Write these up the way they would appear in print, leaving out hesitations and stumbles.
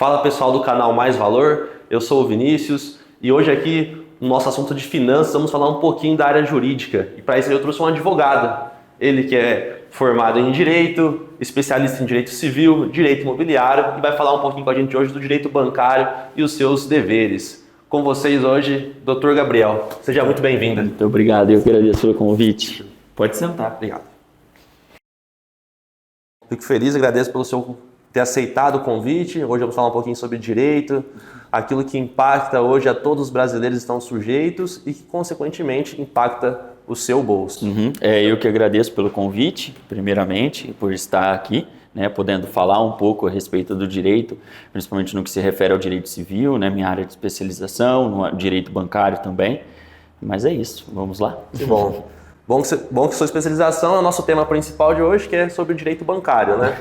Fala pessoal do canal Mais Valor, eu sou o Vinícius e hoje aqui no nosso assunto de finanças vamos falar um pouquinho da área jurídica e para isso eu trouxe um advogado, ele que é formado em Direito, especialista em Direito Civil, Direito Imobiliário e vai falar um pouquinho com a gente hoje do Direito Bancário e os seus deveres. Com vocês hoje, Dr. Gabriel. Seja muito bem-vindo. Muito obrigado, eu que agradeço pelo convite. Pode sentar. Obrigado. Fico feliz, agradeço pelo seu ter aceitado o convite. Hoje vamos falar um pouquinho sobre direito, aquilo que impacta hoje a todos os brasileiros que estão sujeitos e que, consequentemente, impacta o seu bolso. Eu que agradeço pelo convite, primeiramente, por estar aqui, podendo falar um pouco a respeito do direito, principalmente no que se refere ao direito civil, minha área de especialização, no direito bancário também. Mas é isso, vamos lá. Que bom. Bom que sua especialização é o nosso tema principal de hoje, que é sobre o direito bancário, né?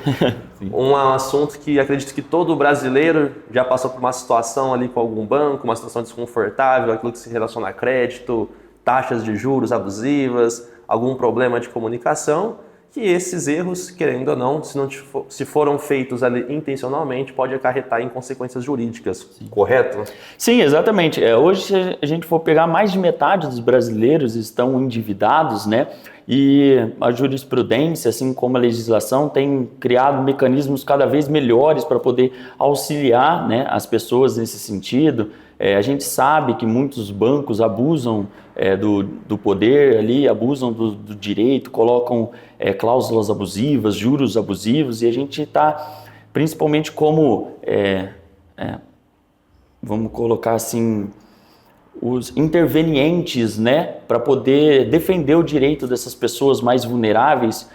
Um assunto que acredito que todo brasileiro já passou por uma situação ali com algum banco, uma situação desconfortável, aquilo que se relaciona a crédito, taxas de juros abusivas, algum problema de comunicação, que esses erros, querendo ou não, se foram feitos ali intencionalmente, pode acarretar em consequências jurídicas, correto? Sim, exatamente. Hoje, se a gente for pegar, mais de metade dos brasileiros estão endividados, e a jurisprudência, assim como a legislação, tem criado mecanismos cada vez melhores para poder auxiliar, as pessoas nesse sentido. A gente sabe que muitos bancos abusam do poder ali, abusam do direito, colocam cláusulas abusivas, juros abusivos, e a gente está, principalmente como, vamos colocar assim, os intervenientes, para poder defender o direito dessas pessoas mais vulneráveis.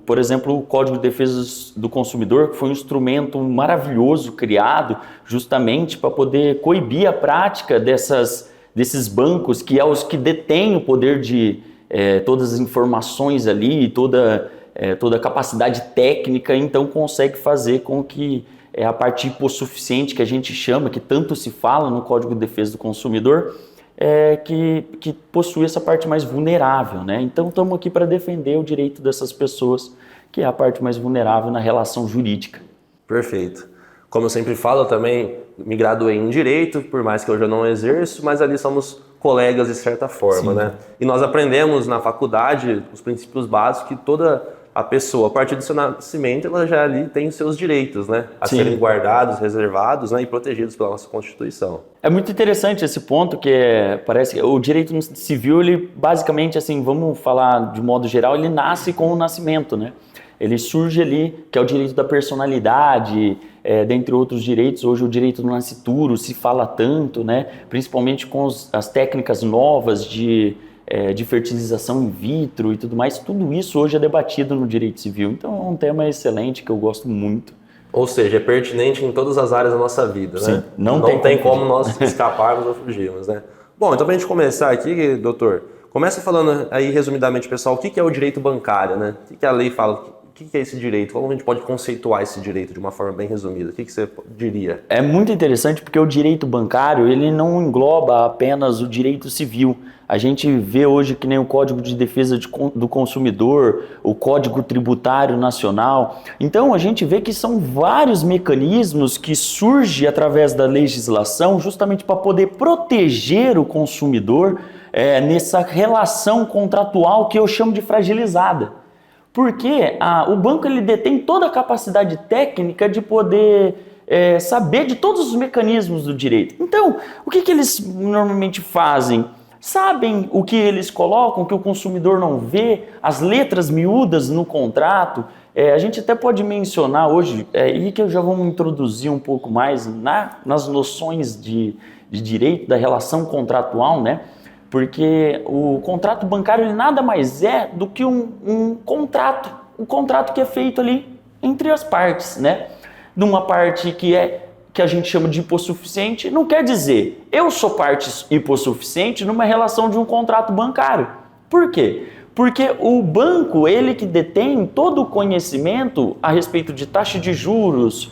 Por exemplo, o Código de Defesa do Consumidor, que foi um instrumento maravilhoso criado justamente para poder coibir a prática desses bancos, que é os que detêm o poder de todas as informações ali, toda a capacidade técnica, então consegue fazer com que a parte hipossuficiente que a gente chama, que tanto se fala no Código de Defesa do Consumidor, que possui essa parte mais vulnerável, Então estamos aqui para defender o direito dessas pessoas, que é a parte mais vulnerável na relação jurídica. Perfeito. Como eu sempre falo, eu também me graduei em Direito, por mais que hoje eu não exerço, mas ali somos colegas de certa forma, E nós aprendemos na faculdade os princípios básicos que toda a pessoa, a partir do seu nascimento, ela já ali tem os seus direitos, a serem guardados, reservados, e protegidos pela nossa Constituição. É muito interessante esse ponto, que parece que o direito civil, ele basicamente, assim, vamos falar de modo geral, ele nasce com o nascimento, Ele surge ali, que é o direito da personalidade, dentre outros direitos. Hoje o direito do nascituro se fala tanto, principalmente com as técnicas novas de fertilização in vitro e tudo mais. Tudo isso hoje é debatido no direito civil. Então é um tema excelente que eu gosto muito. Ou seja, é pertinente em todas as áreas da nossa vida, Sim, Não tem como nós escaparmos ou fugirmos, Bom, então para a gente começar aqui, doutor, começa falando aí resumidamente, pessoal, o que é o direito bancário, O que a lei fala? O que é esse direito? Como a gente pode conceituar esse direito de uma forma bem resumida? O que você diria? É muito interessante porque o direito bancário, ele não engloba apenas o direito civil. A gente vê hoje que nem o Código de Defesa do Consumidor, o Código Tributário Nacional. Então a gente vê que são vários mecanismos que surgem através da legislação justamente para poder proteger o consumidor nessa relação contratual que eu chamo de fragilizada. Porque o banco ele detém toda a capacidade técnica de poder saber de todos os mecanismos do direito. Então, o que eles normalmente fazem? Sabem o que eles colocam, que o consumidor não vê, as letras miúdas no contrato. A gente até pode mencionar hoje, e que eu já vou introduzir um pouco mais nas noções de direito, da relação contratual, Porque o contrato bancário ele nada mais é do que um contrato que é feito ali entre as partes, Numa parte que a gente chama de hipossuficiente, não quer dizer eu sou parte hipossuficiente numa relação de um contrato bancário. Por quê? Porque o banco, ele que detém todo o conhecimento a respeito de taxa de juros,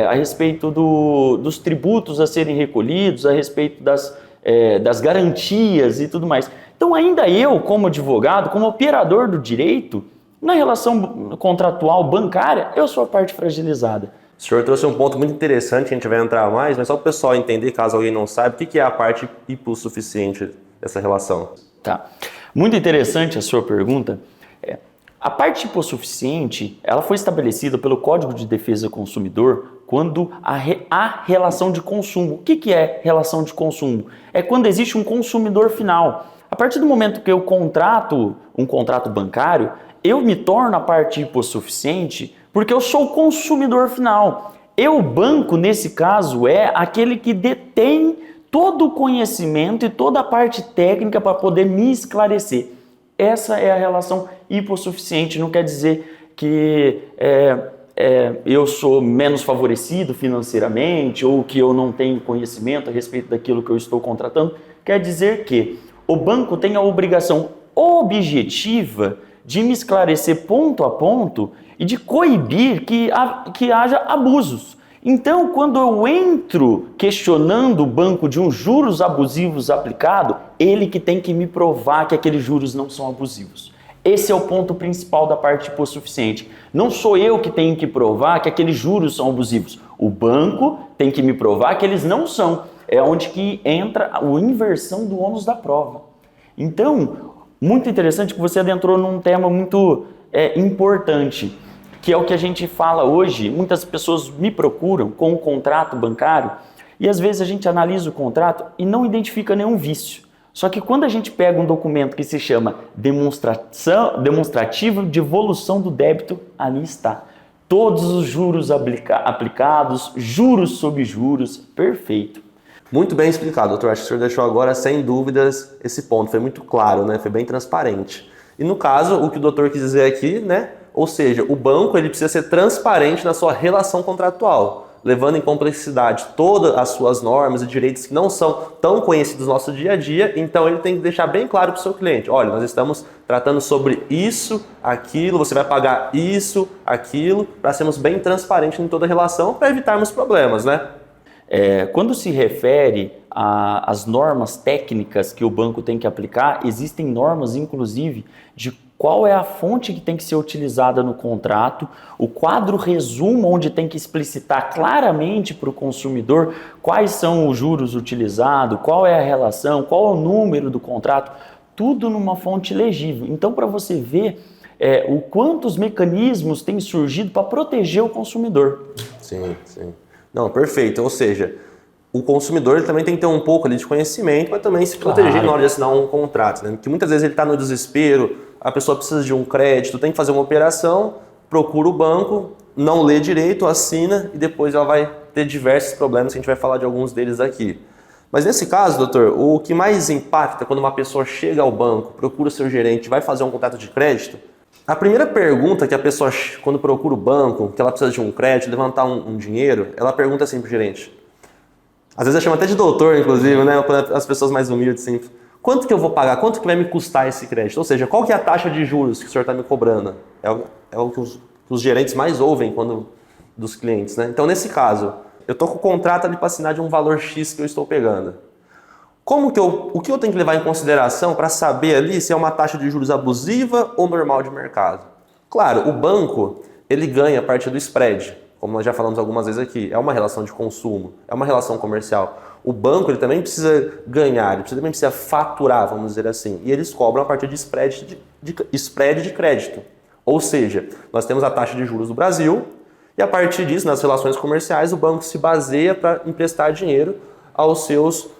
a respeito dos tributos a serem recolhidos, a respeito das garantias e tudo mais. Então ainda eu, como advogado, como operador do direito, na relação contratual bancária, eu sou a parte fragilizada. O senhor trouxe um ponto muito interessante, a gente vai entrar mais, mas só para o pessoal entender, caso alguém não saiba, o que é a parte hipossuficiente dessa relação? Tá. Muito interessante a sua pergunta. A parte hipossuficiente, ela foi estabelecida pelo Código de Defesa do Consumidor quando há relação de consumo. O que é relação de consumo? É quando existe um consumidor final. A partir do momento que eu contrato um contrato bancário, eu me torno a parte hipossuficiente porque eu sou o consumidor final. O banco, nesse caso, é aquele que detém todo o conhecimento e toda a parte técnica para poder me esclarecer. Essa é a relação hipossuficiente, não quer dizer que eu sou menos favorecido financeiramente ou que eu não tenho conhecimento a respeito daquilo que eu estou contratando. Quer dizer que o banco tem a obrigação objetiva de me esclarecer ponto a ponto e de coibir que haja abusos. Então, quando eu entro questionando o banco de uns juros abusivos aplicado, ele que tem que me provar que aqueles juros não são abusivos. Esse é o ponto principal da parte hipossuficiente. Não sou eu que tenho que provar que aqueles juros são abusivos. O banco tem que me provar que eles não são. É onde que entra a inversão do ônus da prova. Então, muito interessante que você adentrou num tema muito importante, que é o que a gente fala hoje. Muitas pessoas me procuram com um contrato bancário e às vezes a gente analisa o contrato e não identifica nenhum vício. Só que quando a gente pega um documento que se chama demonstrativo de evolução do débito, ali está. Todos os juros aplicados, juros sobre juros, perfeito. Muito bem explicado, doutor. Acho que o senhor deixou agora, sem dúvidas, esse ponto. Foi muito claro, né? Foi bem transparente. E no caso, o que o doutor quis dizer aqui, né? Ou seja, o banco ele precisa ser transparente na sua relação contratual, levando em complexidade todas as suas normas e direitos que não são tão conhecidos no nosso dia a dia. Então ele tem que deixar bem claro para o seu cliente: olha, nós estamos tratando sobre isso, aquilo, você vai pagar isso, aquilo, para sermos bem transparentes em toda a relação, para evitarmos problemas, né? Quando se refere às normas técnicas que o banco tem que aplicar, existem normas, inclusive, de qual é a fonte que tem que ser utilizada no contrato, o quadro resumo onde tem que explicitar claramente para o consumidor quais são os juros utilizados, qual é a relação, qual é o número do contrato, tudo numa fonte legível. Então, para você ver o quantos mecanismos têm surgido para proteger o consumidor. Sim, sim. Não, perfeito. Ou seja, o consumidor ele também tem que ter um pouco ali de conhecimento para também se proteger na hora de assinar um contrato, né? Porque muitas vezes ele está no desespero, a pessoa precisa de um crédito, tem que fazer uma operação, procura o banco, não lê direito, assina e depois ela vai ter diversos problemas, que a gente vai falar de alguns deles aqui. Mas nesse caso, doutor, o que mais impacta quando uma pessoa chega ao banco, procura o seu gerente, vai fazer um contrato de crédito, a primeira pergunta que a pessoa, quando procura o banco, que ela precisa de um crédito, levantar um dinheiro, ela pergunta assim pro gerente. Às vezes eu chamo até de doutor, inclusive, né? As pessoas mais humildes, assim. Quanto que eu vou pagar? Quanto que vai me custar esse crédito? Ou seja, qual que é a taxa de juros que o senhor está me cobrando? É o que os gerentes mais ouvem dos clientes, né? Então, nesse caso, eu estou com o contrato ali para assinar de um valor X que eu estou pegando. O que eu tenho que levar em consideração para saber ali se é uma taxa de juros abusiva ou normal de mercado? Claro, o banco, ele ganha a partir do spread, como nós já falamos algumas vezes aqui. É uma relação de consumo, é uma relação comercial. O banco ele também precisa ganhar, ele também precisa faturar, vamos dizer assim. E eles cobram a partir de spread de crédito. Ou seja, nós temos a taxa de juros do Brasil e a partir disso, nas relações comerciais, o banco se baseia para emprestar dinheiro aos seus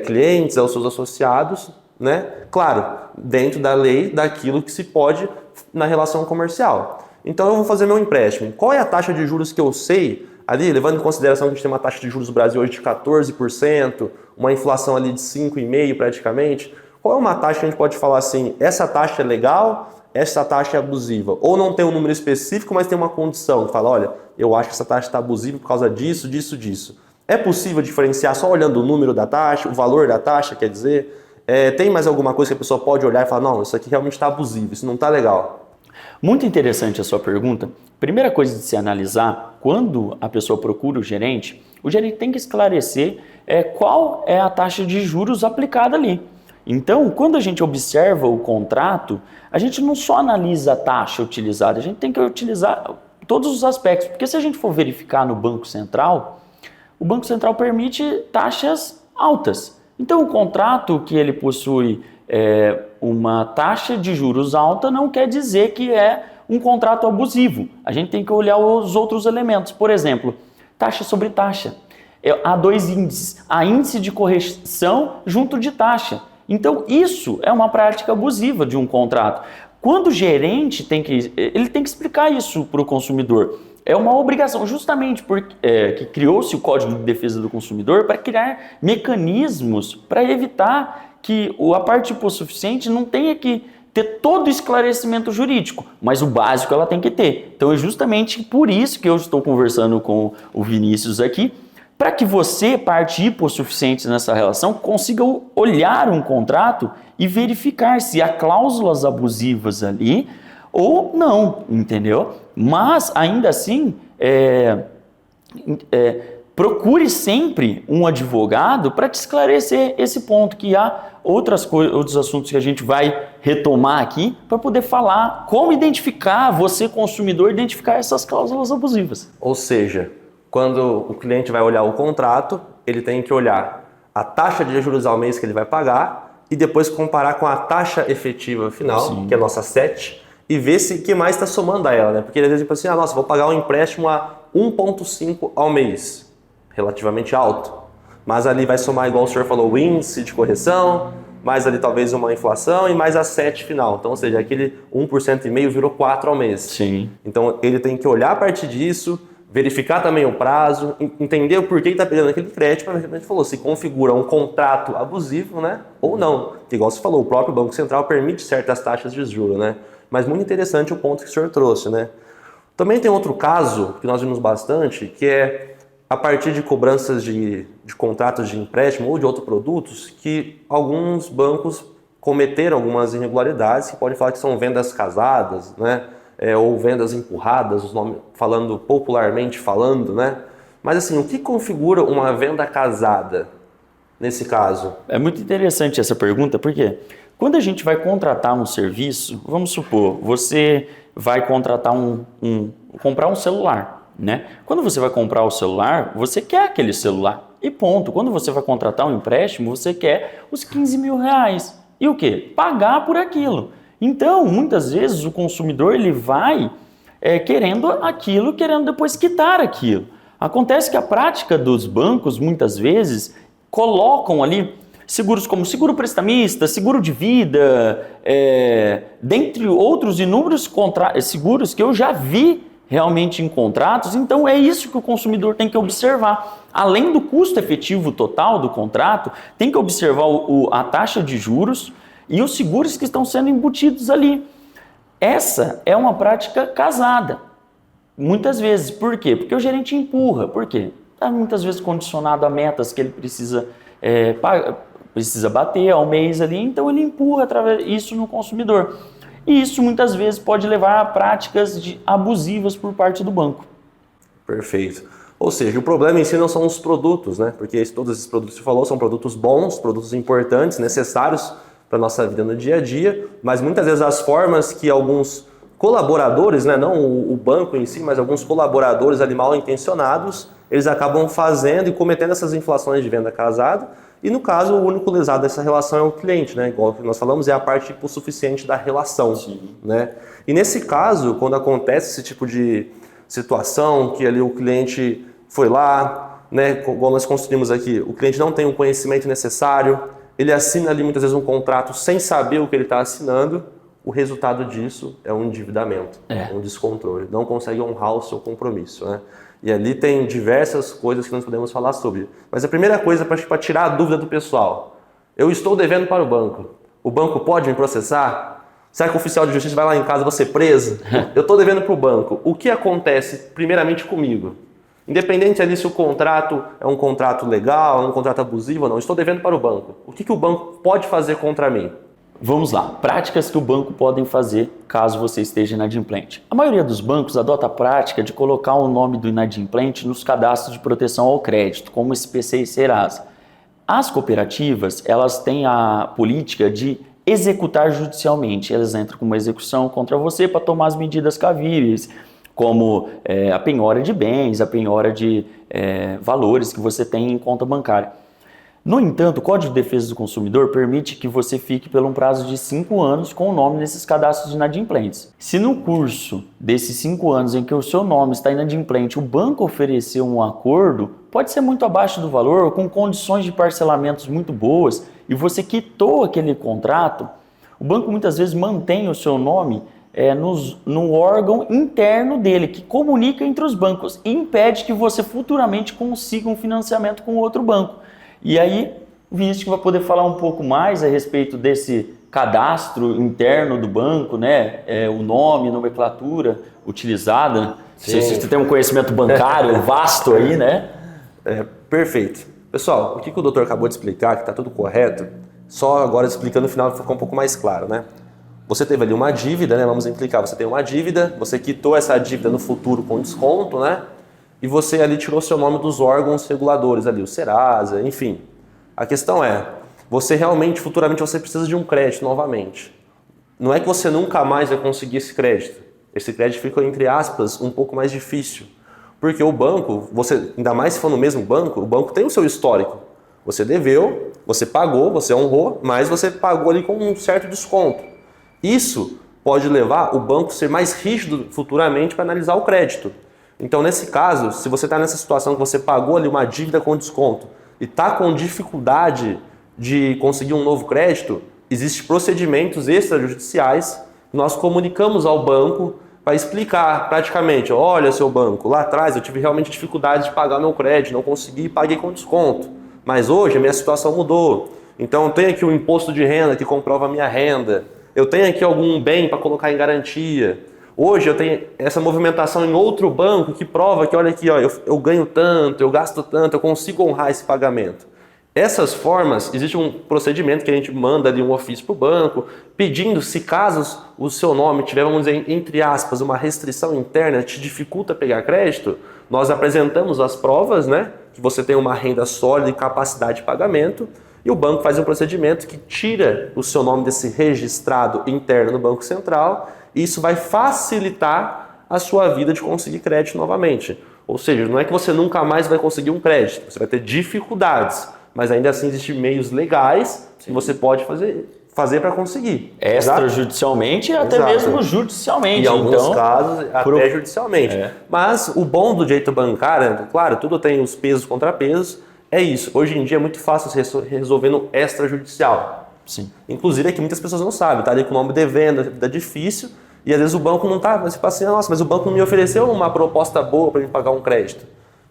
clientes, aos seus associados, né? Claro, dentro da lei, daquilo que se pode na relação comercial. Então eu vou fazer meu empréstimo. Qual é a taxa de juros que eu sei ali, levando em consideração que a gente tem uma taxa de juros no Brasil hoje de 14%, uma inflação ali de 5,5% praticamente? Qual é uma taxa que a gente pode falar assim, essa taxa é legal, essa taxa é abusiva? Ou não tem um número específico, mas tem uma condição que fala, olha, eu acho que essa taxa está abusiva por causa disso, disso, disso. É possível diferenciar só olhando o número da taxa, o valor da taxa, quer dizer? Tem mais alguma coisa que a pessoa pode olhar e falar, não, isso aqui realmente está abusivo, isso não está legal? Muito interessante a sua pergunta. Primeira coisa de se analisar, quando a pessoa procura o gerente tem que esclarecer qual é a taxa de juros aplicada ali. Então, quando a gente observa o contrato, a gente não só analisa a taxa utilizada, a gente tem que todos os aspectos, porque se a gente for verificar no Banco Central, o Banco Central permite taxas altas. Então, o contrato que ele possui uma taxa de juros alta não quer dizer que é um contrato abusivo. A gente tem que olhar os outros elementos. Por exemplo, taxa sobre taxa. Há dois índices. Há índice de correção junto de taxa. Então, isso é uma prática abusiva de um contrato. Quando o gerente ele tem que explicar isso para o consumidor. É uma obrigação, justamente porque que criou-se o Código de Defesa do Consumidor para criar mecanismos para evitar que a parte hipossuficiente não tenha que ter todo o esclarecimento jurídico, mas o básico ela tem que ter. Então é justamente por isso que eu estou conversando com o Vinícius aqui, para que você, parte hipossuficiente nessa relação, consiga olhar um contrato e verificar se há cláusulas abusivas ali ou não, entendeu? Mas, ainda assim, procure sempre um advogado para te esclarecer esse ponto, que há outros assuntos que a gente vai retomar aqui para poder falar como identificar, você consumidor, identificar essas cláusulas abusivas. Ou seja, quando o cliente vai olhar o contrato, ele tem que olhar a taxa de juros ao mês que ele vai pagar e depois comparar com a taxa efetiva final, sim, que é a nossa SET, e ver se o que mais está somando a ela, né? Porque às vezes tipo assim, nossa, vou pagar um empréstimo a 1,5 ao mês, relativamente alto, mas ali vai somar, igual o senhor falou, o índice de correção, mais ali talvez uma inflação e mais a SET final. Então, ou seja, aquele 1,5% virou 4 ao mês. Sim. Então, ele tem que olhar a partir disso, verificar também o prazo, entender o porquê ele está pegando aquele crédito, para ver, como a gente falou, se configura um contrato abusivo, né, ou não. Que, igual você falou, o próprio Banco Central permite certas taxas de juros, né? Mas muito interessante o ponto que o senhor trouxe, né? Também tem outro caso que nós vimos bastante, que é a partir de cobranças de contratos de empréstimo ou de outros produtos, que alguns bancos cometeram algumas irregularidades, que pode falar que são vendas casadas, né? Ou vendas empurradas, os nomes, falando popularmente falando, né? Mas assim, o que configura uma venda casada nesse caso? É muito interessante essa pergunta, porque quando a gente vai contratar um serviço, vamos supor, você vai contratar comprar um celular, né? Quando você vai comprar o celular, você quer aquele celular e ponto. Quando você vai contratar um empréstimo, você quer os 15 mil reais. E o quê? Pagar por aquilo. Então, muitas vezes o consumidor ele vai querendo aquilo, querendo depois quitar aquilo. Acontece que a prática dos bancos, muitas vezes, colocam ali seguros como seguro prestamista, seguro de vida, dentre outros inúmeros seguros que eu já vi realmente em contratos. Então, é isso que o consumidor tem que observar. Além do custo efetivo total do contrato, tem que observar a taxa de juros e os seguros que estão sendo embutidos ali. Essa é uma prática casada, muitas vezes. Por quê? Porque o gerente empurra. Por quê? Está muitas vezes condicionado a metas que ele precisa bater ao mês ali, então ele empurra isso no consumidor. E isso muitas vezes pode levar a práticas abusivas por parte do banco. Perfeito. Ou seja, o problema em si não são os produtos, né? Porque todos esses produtos que você falou são produtos bons, produtos importantes, necessários para a nossa vida no dia a dia, mas muitas vezes as formas que alguns colaboradores, né, não o banco em si, mas alguns colaboradores ali mal intencionados, eles acabam fazendo e cometendo essas inflações de venda casada, e no caso o único lesado dessa relação é o cliente, né? Igual que nós falamos, é a parte hipossuficiente da relação. Sim. Né? E nesse caso, quando acontece esse tipo de situação, que ali o cliente foi lá, né, igual nós construímos aqui, o cliente não tem o conhecimento necessário, ele assina ali muitas vezes um contrato sem saber o que ele está assinando, o resultado disso é um endividamento, um descontrole, não consegue honrar o seu compromisso, né? E ali tem diversas coisas que nós podemos falar sobre. Mas a primeira coisa para tirar a dúvida do pessoal, eu estou devendo para o banco pode me processar? Será que o oficial de justiça vai lá em casa e vou ser preso? Eu estou devendo para o banco, o que acontece primeiramente comigo? Independente ali se o contrato é um contrato legal, um contrato abusivo ou não, estou devendo para o banco. O que o banco pode fazer contra mim? Vamos lá, práticas que o banco pode fazer caso você esteja inadimplente. A maioria dos bancos adota a prática de colocar o nome do inadimplente nos cadastros de proteção ao crédito, como SPC e Serasa. As cooperativas, elas têm a política de executar judicialmente. Elas entram com uma execução contra você para tomar as medidas cabíveis, como a penhora de bens, a penhora de valores que você tem em conta bancária. No entanto, o Código de Defesa do Consumidor permite que você fique por um prazo de 5 anos com o nome nesses cadastros inadimplentes. Se no curso desses 5 anos em que o seu nome está inadimplente, o banco oferecer um acordo, pode ser muito abaixo do valor, com condições de parcelamentos muito boas, e você quitou aquele contrato, o banco muitas vezes mantém o seu nome no órgão interno dele, que comunica entre os bancos e impede que você futuramente consiga um financiamento com outro banco. E aí, o Vinícius vai poder falar um pouco mais a respeito desse cadastro interno do banco, né? O nome, nomenclatura utilizada. Você tem um conhecimento bancário vasto aí, né? Perfeito. Pessoal, o que o doutor acabou de explicar, que está tudo correto, só agora explicando no final ficou um pouco mais claro, né? Você teve ali uma dívida, né? Vamos implicar, você tem uma dívida, você quitou essa dívida no futuro com desconto, né? E você ali tirou seu nome dos órgãos reguladores ali, o Serasa, enfim. A questão é, você realmente, futuramente, você precisa de um crédito novamente. Não é que você nunca mais vai conseguir esse crédito. Esse crédito fica, entre aspas, um pouco mais difícil. Porque o banco, você, ainda mais se for no mesmo banco, o banco tem o seu histórico. Você deveu, você pagou, você honrou, mas você pagou ali com um certo desconto. Isso pode levar o banco a ser mais rígido futuramente para analisar o crédito. Então, nesse caso, se você está nessa situação que você pagou ali uma dívida com desconto e está com dificuldade de conseguir um novo crédito, existem procedimentos extrajudiciais que nós comunicamos ao banco para explicar praticamente, olha, seu banco, lá atrás eu tive realmente dificuldade de pagar meu crédito, não consegui e paguei com desconto. Mas hoje a minha situação mudou. Então, eu tenho aqui um imposto de renda que comprova a minha renda. Eu tenho aqui algum bem para colocar em garantia. Hoje eu tenho essa movimentação em outro banco que prova que, olha aqui, ó, eu ganho tanto, eu gasto tanto, eu consigo honrar esse pagamento. Essas formas, existe um procedimento que a gente manda ali um ofício para o banco, pedindo se caso o seu nome tiver, vamos dizer, entre aspas, uma restrição interna, te dificulta pegar crédito, nós apresentamos as provas, né, que você tem uma renda sólida e capacidade de pagamento, e o banco faz um procedimento que tira o seu nome desse registrado interno no Banco Central. E isso vai facilitar a sua vida de conseguir crédito novamente. Ou seja, não é que você nunca mais vai conseguir um crédito, você vai ter dificuldades, mas ainda assim existem meios legais que você pode fazer para conseguir. Extrajudicialmente e até mesmo judicialmente. Em alguns casos, até judicialmente. Mas o bom do direito bancário, claro, tudo tem os pesos e contrapesos, é isso. Hoje em dia é muito fácil resolver no extrajudicial. Sim. Inclusive é que muitas pessoas não sabem, tá ali com o nome devendo, é difícil, e às vezes o banco não tá, você fala assim, nossa, mas o banco não me ofereceu uma proposta boa para me pagar um crédito.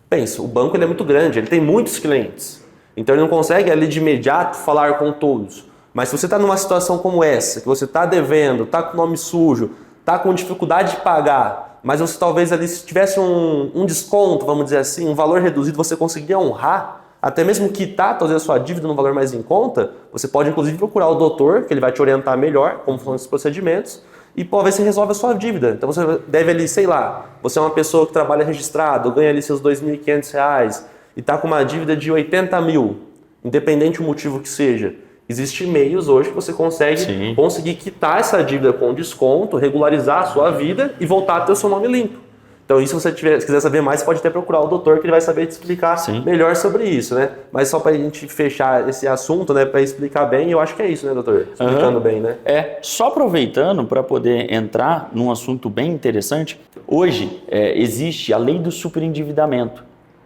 Pensa, o banco ele é muito grande, ele tem muitos clientes, então ele não consegue ali de imediato falar com todos. Mas se você está numa situação como essa, que você está devendo, está com o nome sujo, está com dificuldade de pagar, mas você talvez ali se tivesse um desconto, vamos dizer assim, um valor reduzido, você conseguiria honrar, até mesmo quitar talvez a sua dívida num valor mais em conta, você pode inclusive procurar o doutor, que ele vai te orientar melhor como são esses procedimentos, e pode ver se resolve a sua dívida. Então você deve ali, sei lá, você é uma pessoa que trabalha registrado, ganha ali seus R$2.500 e está com uma dívida de 80 mil, independente do motivo que seja. Existem meios hoje que você consegue conseguir quitar essa dívida com desconto, regularizar a sua vida e voltar a ter o seu nome limpo. Então, isso, se você quiser saber mais, você pode até procurar o doutor, que ele vai saber te explicar melhor sobre isso, né? Mas só para a gente fechar esse assunto, né, para explicar bem, eu acho que é isso, né, doutor? Explicando bem, né? Só aproveitando para poder entrar num assunto bem interessante, hoje existe a lei do superendividamento.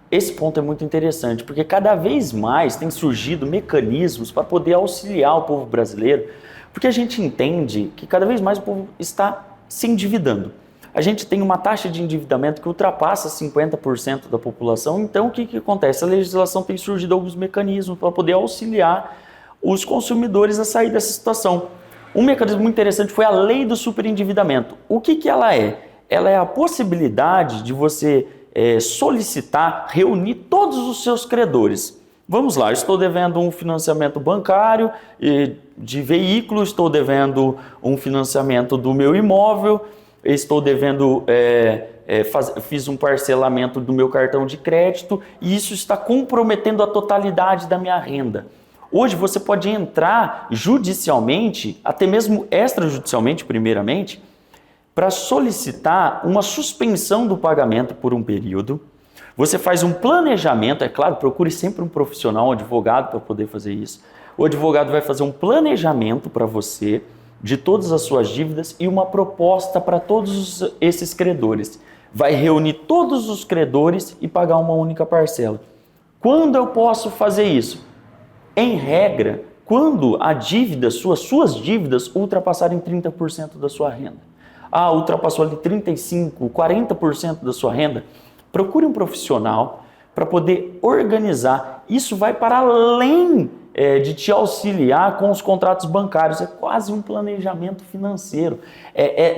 Esse ponto é muito interessante, porque cada vez mais tem surgido mecanismos para poder auxiliar o povo brasileiro, porque a gente entende que cada vez mais o povo está se endividando. A gente tem uma taxa de endividamento que ultrapassa 50% da população, então o que acontece? A legislação tem surgido alguns mecanismos para poder auxiliar os consumidores a sair dessa situação. Um mecanismo muito interessante foi a lei do superendividamento. O que ela é? Ela é a possibilidade de você solicitar, reunir todos os seus credores. Vamos lá, estou devendo um financiamento bancário de veículo, estou devendo um financiamento do meu imóvel, estou devendo, fiz um parcelamento do meu cartão de crédito e isso está comprometendo a totalidade da minha renda. Hoje você pode entrar judicialmente, até mesmo extrajudicialmente, primeiramente, para solicitar uma suspensão do pagamento por um período. Você faz um planejamento, é claro, procure sempre um profissional, um advogado para poder fazer isso. O advogado vai fazer um planejamento para você de todas as suas dívidas e uma proposta para todos esses credores. Vai reunir todos os credores e pagar uma única parcela. Quando eu posso fazer isso? Em regra, quando a dívida, suas dívidas ultrapassarem 30% da sua renda. Ultrapassou ali 35%, 40% da sua renda, procure um profissional para poder organizar. Isso vai para além de te auxiliar com os contratos bancários, é quase um planejamento financeiro.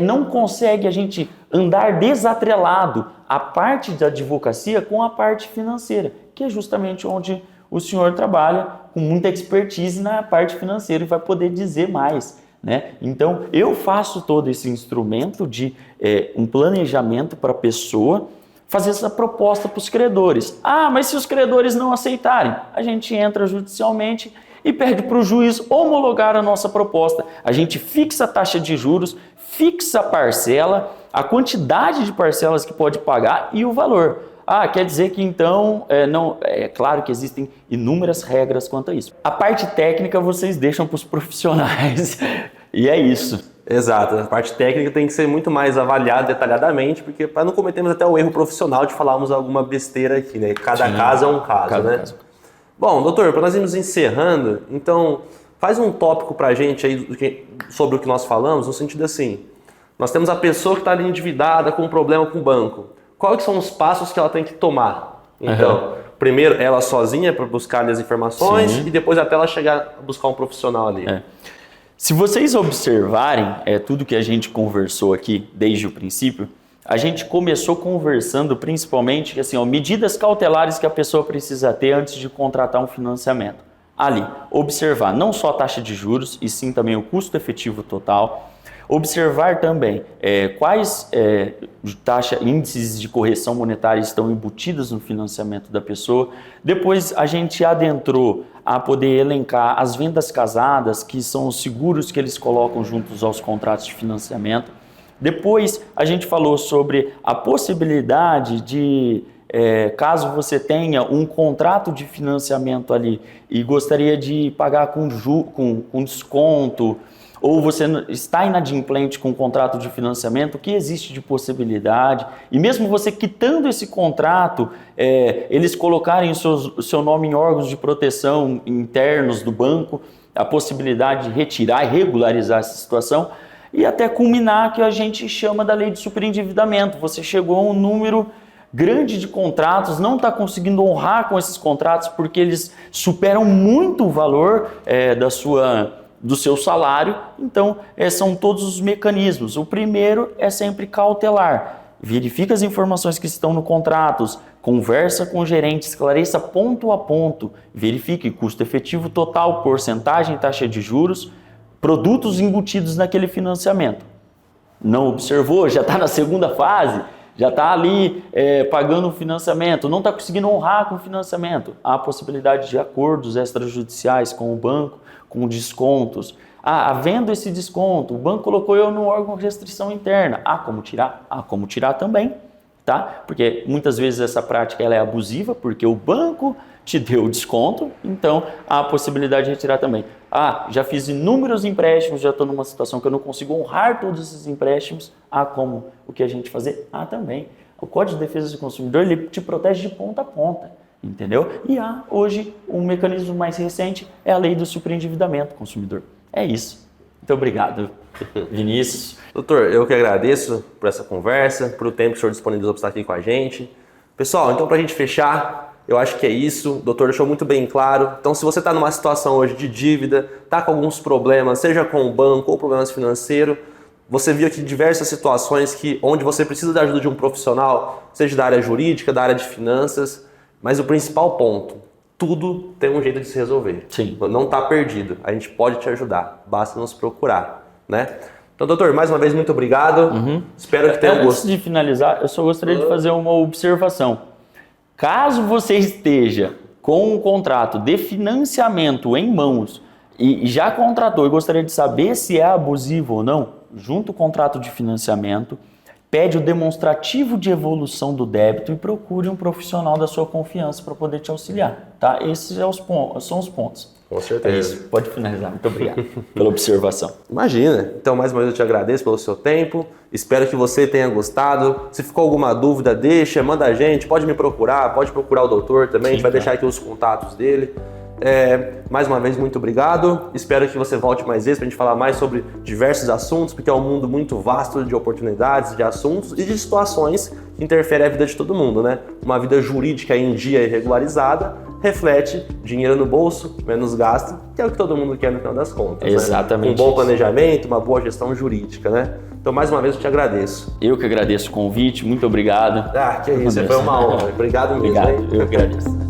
Não consegue a gente andar desatrelado a parte da advocacia com a parte financeira, que é justamente onde o senhor trabalha com muita expertise na parte financeira e vai poder dizer mais, né? Então, eu faço todo esse instrumento de um planejamento para a pessoa fazer essa proposta para os credores. Mas se os credores não aceitarem, a gente entra judicialmente e pede para o juiz homologar a nossa proposta. A gente fixa a taxa de juros, fixa a parcela, a quantidade de parcelas que pode pagar e o valor. Quer dizer que então, é claro que existem inúmeras regras quanto a isso. A parte técnica vocês deixam para os profissionais e é isso. Exato, a parte técnica tem que ser muito mais avaliada detalhadamente, porque para não cometermos até o erro profissional de falarmos alguma besteira aqui, né? Cada caso é um caso, né? Caso. Bom, doutor, para nós irmos encerrando, então faz um tópico para a gente aí sobre o que nós falamos, no sentido assim, nós temos a pessoa que está ali endividada com um problema com o banco. Quais são os passos que ela tem que tomar? Então, primeiro ela sozinha para buscar ali as informações e depois até ela chegar a buscar um profissional ali. Se vocês observarem tudo que a gente conversou aqui desde o princípio, a gente começou conversando principalmente assim, medidas cautelares que a pessoa precisa ter antes de contratar um financiamento. Ali, observar não só a taxa de juros, e sim também o custo efetivo total. Observar também quais índices de correção monetária estão embutidos no financiamento da pessoa. Depois a gente adentrou a poder elencar as vendas casadas, que são os seguros que eles colocam juntos aos contratos de financiamento. Depois a gente falou sobre a possibilidade de, caso você tenha um contrato de financiamento ali e gostaria de pagar com desconto, ou você está inadimplente com um contrato de financiamento, o que existe de possibilidade? E mesmo você quitando esse contrato, eles colocarem o seu nome em órgãos de proteção internos do banco, a possibilidade de retirar e regularizar essa situação, e até culminar que a gente chama da lei de superendividamento. Você chegou a um número grande de contratos, não está conseguindo honrar com esses contratos porque eles superam muito o valor do seu salário, então são todos os mecanismos. O primeiro é sempre cautelar, verifica as informações que estão no contrato, conversa com o gerente, esclareça ponto a ponto, verifique custo efetivo total, porcentagem, taxa de juros, produtos embutidos naquele financiamento. Não observou, já está na segunda fase, já está ali pagando o financiamento, não está conseguindo honrar com o financiamento. Há a possibilidade de acordos extrajudiciais com o banco, com descontos. Havendo esse desconto, o banco colocou eu no órgão de restrição interna. Como tirar? Como tirar também, tá? Porque muitas vezes essa prática ela é abusiva, porque o banco te deu desconto, então há a possibilidade de retirar também. Já fiz inúmeros empréstimos, já estou numa situação que eu não consigo honrar todos esses empréstimos. Como o que a gente fazer? Também. O Código de Defesa do Consumidor ele te protege de ponta a ponta. Entendeu? E hoje, um mecanismo mais recente é a lei do superendividamento do consumidor. É isso. Muito obrigado, Vinícius. Doutor, eu que agradeço por essa conversa, por o tempo que o senhor disponibilizou para estar aqui com a gente. Pessoal, então para a gente fechar, eu acho que é isso. O doutor deixou muito bem claro. Então, se você está numa situação hoje de dívida, está com alguns problemas, seja com o banco ou problemas financeiros, você viu aqui diversas situações onde você precisa da ajuda de um profissional, seja da área jurídica, da área de finanças. Mas o principal ponto, tudo tem um jeito de se resolver. Sim. Não está perdido. A gente pode te ajudar. Basta nos procurar, né? Então, doutor, mais uma vez, muito obrigado. Espero que tenha gostado. Antes de finalizar, eu só gostaria de fazer uma observação. Caso você esteja com um contrato de financiamento em mãos e já contratou e gostaria de saber se é abusivo ou não, junto ao contrato de financiamento, pede o demonstrativo de evolução do débito e procure um profissional da sua confiança para poder te auxiliar, tá? Esses são os pontos. Com certeza. É isso, pode finalizar. Muito obrigado pela observação. Imagina. Então, mais uma vez eu te agradeço pelo seu tempo. Espero que você tenha gostado. Se ficou alguma dúvida, manda a gente. Pode me procurar, pode procurar o doutor também. A gente vai deixar aqui os contatos dele. Mais uma vez, muito obrigado. Espero que você volte mais vezes para a gente falar mais sobre diversos assuntos, porque é um mundo muito vasto de oportunidades, de assuntos e de situações que interferem a vida de todo mundo, né? Uma vida jurídica em dia e regularizada reflete dinheiro no bolso, menos gasto, que é o que todo mundo quer no final das contas. Exatamente. Né? Um bom planejamento, uma boa gestão jurídica, né? Então, mais uma vez, eu te agradeço. Eu que agradeço o convite, muito obrigado. Que isso, foi uma honra. Obrigado mesmo. Obrigado, eu que agradeço.